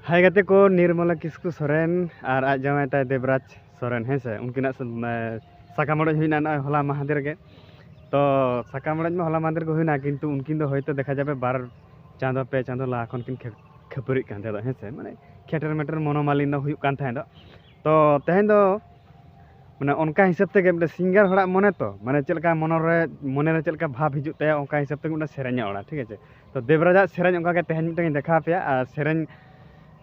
हाय गाते को निर्मला किस्कु सोरेन और आज जमाय ताय देवराज सोरेन है से उनकिना साकामड़ हुईना ना होला महादेर के तो साकामड़ में होला महादेर को हुईना किंतु उनकिन दो होयतो देखा जाबे बार चांदो पे चांदो ला खन किन खपरिक कान दो है से माने खेटर मेटर मनोमालिन दो हुयुक कान थाय दो तो तेहेन दो माने उनका हिसाब ते के सिंगर हड़ा मने तो माने चलका मने रे चलका भाव हिजुत ताया उनका हिसाब ते उना सेरेन्या ओड़ा ठीक है तो देवराज सेरेन उनका के तेहेन मिटन देखा पे आ सेरेन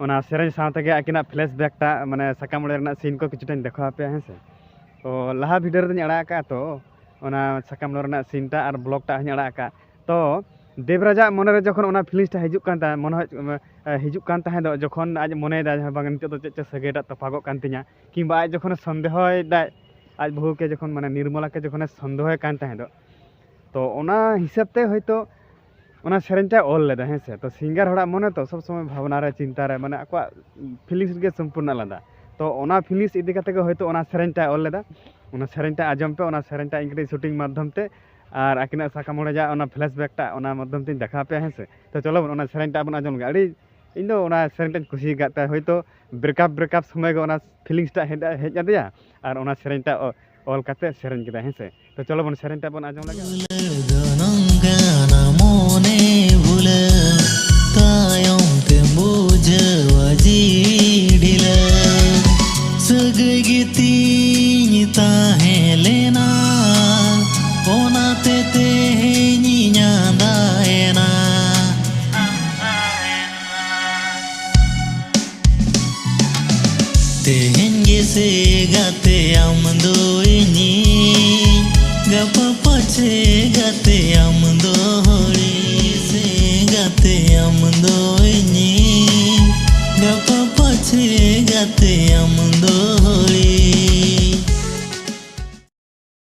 ओना सेरेन साथे के आकिना फ्लैशबैक टा माने साकामड़े रना सीन को किछुटान देखा पे हैं से तो लाहा वीडियो रे अड़ा का तो ओना साकामड़े रना सीन टा और ब्लॉग टा हनी अड़ा का तो देवराजा मने रे जखन ओना फिलिंग्स टा हिजुक कान ता मन हिजुक कान ताहे दो जखन आज मने दा बांग नितो तो चेच सगेटा तफागो कान तिया किंबा आज जखन संदेह दा आज बहु के जखन माने निर्मला के जखन संदेह कान ताहे दो तो ओना हिसाब ते होयतो ओना सेरेंटा ऑल लेदा है से तो सिंगर हड़ा मने तो सब समय भावना रे चिंता रे माने आको फीलिंग्स के संपूर्ण आलादा तो ओना फीलिंग्स इदी कते के होयतो ओना सेरेंटा ऑल लेदा ओना सेरेंटा आजम पे ओना सेरेंटा इंग्लिश शूटिंग माध्यम ते और आकिना साकामड़े जा ओना फ्लैशबैक टा ओना माध्यम ते देखा पे है से तो चलो ओना सेरेंटा बन आजम गे अड़ी इन दो ओना सेरेंटा खुशी गाता होयतो ब्रेकअप समय के ओना फीलिंग्स टा हेज आदिया और ओना सेरेंटा ऑल कते सेरेन केदा है से तो चलो बन सेरेंटा बन आजम लगे से गाते आम दो गप पछे गाते आम